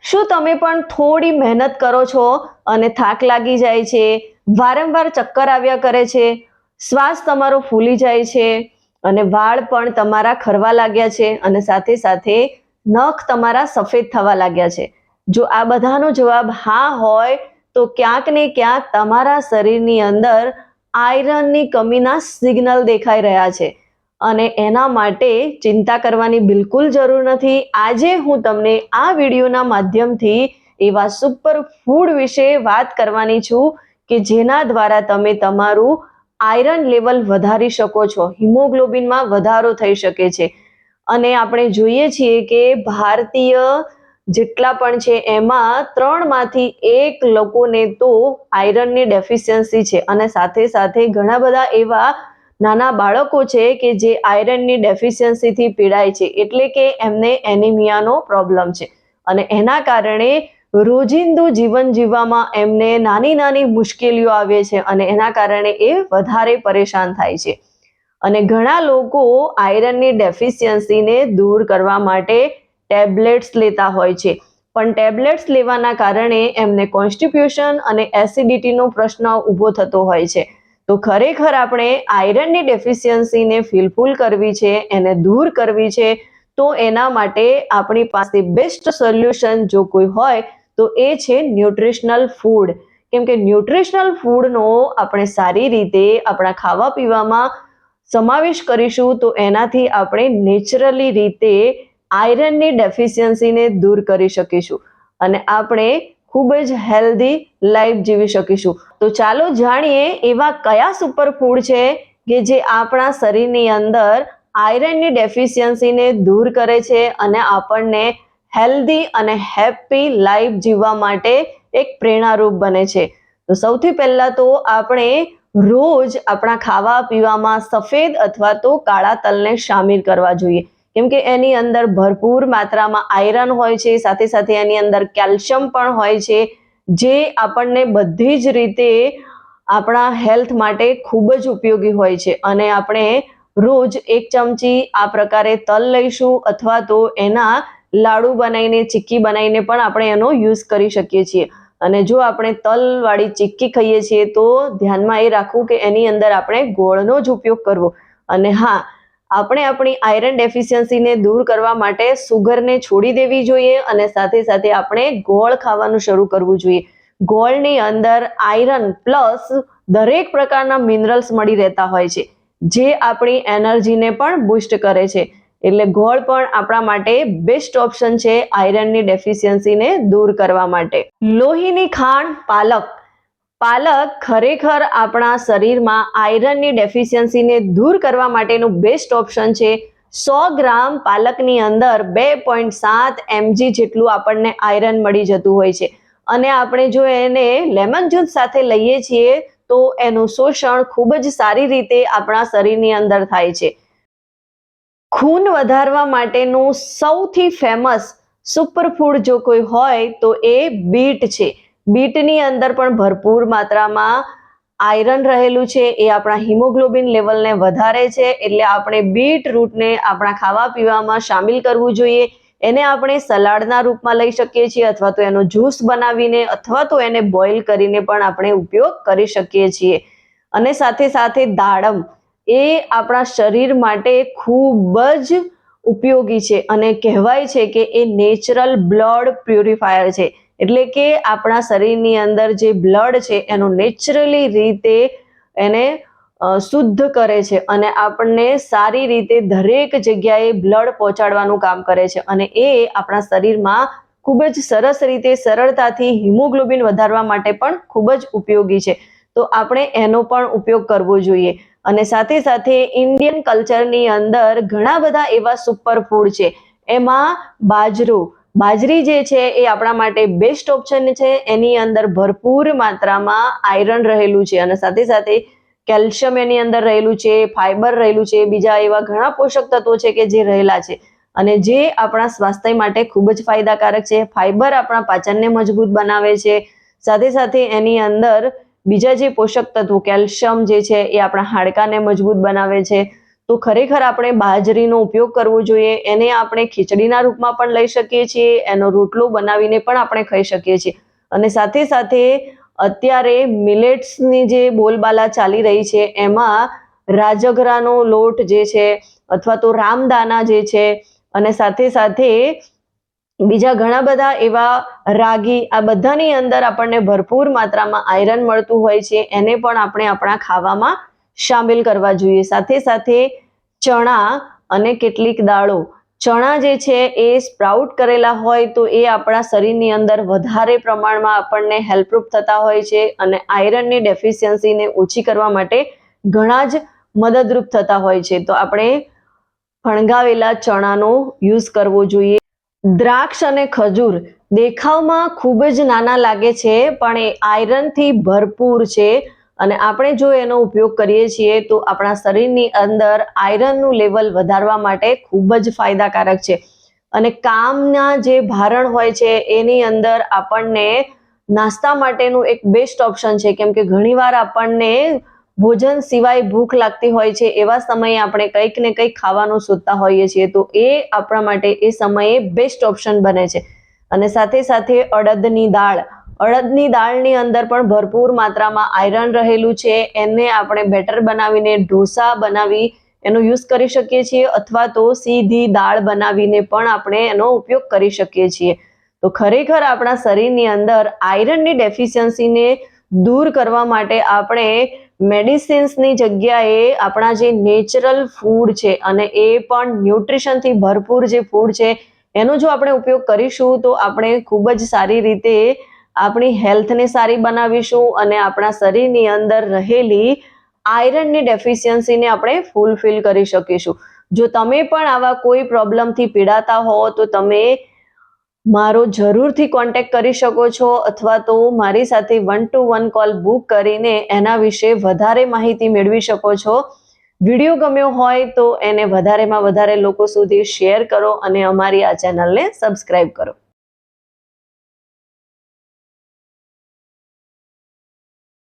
શું તમે પણ થોડી મહેનત કરો છો અને થાક લાગી જાય છે, વારંવાર ચક્કર આવ્યા કરે છે, શ્વાસ તમારો ફૂલી જાય છે અને વાળ પણ તમારા ખરવા લાગ્યા છે અને સાથે સાથે નખ તમારા સફેદ થવા લાગ્યા છે? જો આ બધાનો જવાબ હા હોય તો ક્યાંક ને ક્યાંક તમારા શરીરની અંદર આયરનની કમીના સિગ્નલ દેખાઈ રહ્યા છે અને એના માટે ચિંતા કરવાની બિલકુલ જરૂર નથી. આજે હું તમને આ વિડીયોના માધ્યમથી એવા સુપર ફૂડ વિશે વાત કરવાની છું કે જેના દ્વારા તમે તમારું આયરન લેવલ વધારી શકો છો, હિમોગ્લોબિનમાં વધારો થઈ શકે છે. અને આપણે જોઈએ છીએ કે ભારતીય જેટલા પણ છે એમાં 3માંથી 1 લોકોને તો આયરનની ડેફિશિયન્સી છે અને સાથે સાથે ઘણા બધા એવા નાના બાળકો છે કે જે આયરનની ડેફિશિયન્સીથી પીડાય છે, એટલે કે એમને એનિમિયાનો પ્રોબ્લેમ છે અને એના કારણે રોજિંદુ જીવન જીવવામાં એમને નાની નાની મુશ્કેલીઓ આવે છે અને એના કારણે એ વધારે પરેશાન થાય છે. અને ઘણા લોકો આયરનની ડેફિશિયન્સીને દૂર કરવા માટે ટેબ્લેટ્સ લેતા હોય છે, પણ ટેબ્લેટ્સ લેવાના કારણે એમને કોન્સ્ટિપ્યુશન અને એસિડિટીનો પ્રશ્ન ઊભો થતો હોય છે. તો ખરેખર આપણે આયરનની ડેફિશિયન્સીને ફિલફુલ કરવી છે, એને દૂર કરવી છે, તો એના માટે આપણી પાસે બેસ્ટ સોલ્યુશન જો કોઈ હોય તો એ છે ન્યુટ્રિશનલ ફૂડ. કેમ કે ન્યુટ્રિશનલ ફૂડનો આપણે સારી રીતે આપણા ખાવા પીવામાં સમાવેશ કરીશું તો એનાથી આપણે નેચરલી રીતે આયરનની ડેફિશિયન્સીને દૂર કરી શકીશું અને આપણે ખૂબ જ હેલ્ધી લાઈફ જીવી શકીશું. તો ચાલો જાણીએ એવા કયા સુપર ફૂડ છે કે જે આપણા શરીરની અંદર આયરનની ડેફિશિયન્સીને દૂર કરે છે અને આપણને હેલ્ધી અને હેપી લાઈફ જીવવા માટે એક પ્રેરણારૂપ બને છે. તો સૌથી પહેલા તો આપણે રોજ આપણા ખાવા પીવામાં સફેદ અથવા તો કાળા તલને શામેલ કરવા જોઈએ, કેમ કે એની અંદર ભરપૂર માત્રામાં આયરન હોય છે, સાથે સાથે એની અંદર કેલ્શિયમ પણ હોય છે, જે આપણને બધી જ રીતે આપણા હેલ્થ માટે ખૂબ જ ઉપયોગી હોય છે. અને આપણે રોજ 1 ચમચી આ પ્રકારે તલ લઈશું અથવા તો એના લાડુ બનાવીને ચીક્કી બનાવીને પણ આપણે એનો યુઝ કરી શકીએ છીએ. અને જો આપણે તલવાળી ચીક્કી ખાઈએ છીએ તો ધ્યાનમાં એ રાખવું કે એની અંદર આપણે ગોળનો જ ઉપયોગ કરવો. અને હા, આપણે આપણી આયરન ડેફિશિયન્સીને દૂર કરવા માટે સુગરને છોડી દેવી જોઈએ અને સાથે સાથે આપણે ગોળ ખાવાનું શરૂ કરવું જોઈએ. ગોળની અંદર આયરન પ્લસ દરેક પ્રકારના મિનરલ્સ મળી રહેતા હોય છે, જે આપણી એનર્જીને પણ બૂસ્ટ કરે છે. એટલે ગોળ પણ આપણા માટે બેસ્ટ ઓપ્શન છે આયરનની ડેફિશિયન્સીને દૂર કરવા માટે. લોહીની ખાણ પાલક ખરેખર આપણા શરીરમાં આયરનની ડેફિશિયન્સીને દૂર કરવા માટેનું બેસ્ટ ઓપ્શન છે. 100 ગ્રામ પાલકની અંદર 2.7 mg જેટલું આપણને આયરન મળી જતું હોય છે અને આપણે જો એને લેમન જ્યુસ સાથે લઈએ છીએ તો એનું શોષણ ખૂબ જ સારી રીતે આપણા શરીરની અંદર થાય છે. ખૂન વધારવા માટેનું સૌથી ફેમસ સુપરફૂડ જો કોઈ હોય તો એ બીટ છે. બીટની અંદર પણ ભરપૂર માત્રામાં આયરન રહેલું છે, એ આપણા હિમોગ્લોબિન લેવલને વધારે છે, એટલે આપણે બીટ રૂટને આપણા ખાવા પીવામાં સામેલ કરવું જોઈએ. એને આપણે સલાડના રૂપમાં લઈ શકીએ છીએ અથવા તો એનો જ્યુસ બનાવીને અથવા તો એને બોઇલ કરીને પણ આપણે ઉપયોગ કરી શકીએ છીએ. અને સાથે સાથે દાડમ એ આપણા શરીર માટે ખૂબ જ ઉપયોગી છે અને કહેવાય છે કે એ નેચરલ બ્લડ પ્યુરિફાયર છે, એટલે કે આપણા શરીરની અંદર જે બ્લડ છે એનો નેચરલી રીતે એને શુદ્ધ કરે છે અને આપણને સારી રીતે દરેક જગ્યાએ બ્લડ પહોંચાડવાનું કામ કરે છે અને એ આપણા શરીરમાં ખૂબ જ સરસ રીતે સરળતાથી હિમોગ્લોબિન વધારવા માટે પણ ખૂબ જ ઉપયોગી છે. તો આપણે એનો પણ ઉપયોગ કરવો જોઈએ. અને સાથે સાથે ઇન્ડિયન કલ્ચરની અંદર ઘણા બધા એવા સુપર ફૂડ છે, એમાં બાજરી જે છે એ આપણા માટે બેસ્ટ ઓપ્શન છે. એની અંદર ભરપૂર માત્રામાં આયરન રહેલું છે અને સાથે સાથે કેલ્શિયમ એની અંદર રહેલું છે, ફાઈબર રહેલું છે, બીજા એવા ઘણા પોષક તત્વો છે કે જે રહેલા છે અને જે આપણા સ્વાસ્થ્ય માટે ખૂબ જ ફાયદાકારક છે. ફાઈબર આપણા પાચનને મજબૂત બનાવે છે, સાથે સાથે એની અંદર બીજા જે પોષક તત્વો કેલ્શિયમ જે છે એ આપણા હાડકાને મજબૂત બનાવે છે. તો ખરેખર આપણે બાજરીનો ઉપયોગ કરવો જોઈએ. એને આપણે ખીચડીના રૂપમાં પણ લઈ શકીએ છીએ, એનો રોટલો બનાવીને પણ આપણે ખાઈ શકીએ છીએ. અને સાથે સાથે અત્યારે મિલેટ્સની જે બોલબાલા ચાલી રહી છે એમાં રાજગરાનો લોટ જે છે અથવા તો રામદાના જે છે અને સાથે સાથે બીજા ઘણા બધા એવા રાગી, આ બધાની અંદર આપણને ભરપૂર માત્રામાં આયરન મળતું હોય છે. એને પણ આપણે આપણા ખાવામાં શામેલ કરવા જોઈએ. સાથે સાથે ચણા અને કેટલીક દાળો, ચણા જે છે એ સ્પ્રાઉટ કરેલા હોય તો એ આપણા શરીરની અંદર વધારે પ્રમાણમાં આપણને હેલ્પરૂપ થતા હોય છે અને આયરનની ડેફિશિયન્સીને ઓછી કરવા માટે ઘણા જ મદદરૂપ થતા હોય છે. તો આપણે ફણગાવેલા ચણાનો યુઝ કરવો જોઈએ. દ્રાક્ષ અને ખજૂર દેખાવમાં ખૂબ જ નાના લાગે છે પણ એ આયરનથી ભરપૂર છે અને આપણે જો એનો ઉપયોગ કરીએ છીએ તો આપણા શરીરની અંદર આયરનનું લેવલ વધારવા માટે ખૂબ જ ફાયદાકારક છે. અને કામના જે ભારણ હોય છે એની અંદર આપણને નાસ્તા માટેનું એક બેસ્ટ ઓપ્શન છે, કેમ કે ઘણીવાર આપણને ભોજન સિવાય ભૂખ લાગતી હોય છે. એવા સમયે આપણે કંઈક ને કંઈક ખાવાનું શોધતા હોઈએ છીએ તો એ આપણા માટે એ સમયે બેસ્ટ ઓપ્શન બને છે. અને સાથે સાથે અડદની દાળની અંદર પણ ભરપૂર માત્રામાં આયરન રહેલું છે. એને આપણે બેટર બનાવીને ઢોસા બનાવી એનો યુઝ કરી શકીએ છીએ અથવા તો સીધી દાળ બનાવીને પણ આપણે એનો ઉપયોગ કરી શકીએ છીએ. તો ખરેખર આપણા શરીરની અંદર આયરનની ડેફિશિયન્સીને દૂર કરવા માટે આપણે મેડિસિન્સની જગ્યાએ આપણા જે નેચરલ ફૂડ છે અને એ પણ ન્યુટ્રિશનથી ભરપૂર જે ફૂડ છે એનો જો આપણે ઉપયોગ કરીશું તો આપણે ખૂબ જ સારી રીતે આપણી હેલ્થને સારી બનાવીશું અને આપણા શરીરની અંદર રહેલી આયરનની ડેફિશિયન્સીને આપણે ફૂલફિલ કરી શકીશું. જો તમે પણ આવા કોઈ પ્રોબ્લેમથી પીડાતા હો તો તમે મારો જરૂરથી કોન્ટેક્ટ કરી શકો છો અથવા તો મારી સાથે 1-to-1 કોલ બુક કરીને એના વિશે વધારે માહિતી મેળવી શકો છો. વિડીયો ગમ્યો હોય તો એને વધારેમાં વધારે લોકો સુધી શેર કરો અને અમારી આ ચેનલને સબસ્ક્રાઇબ કરો.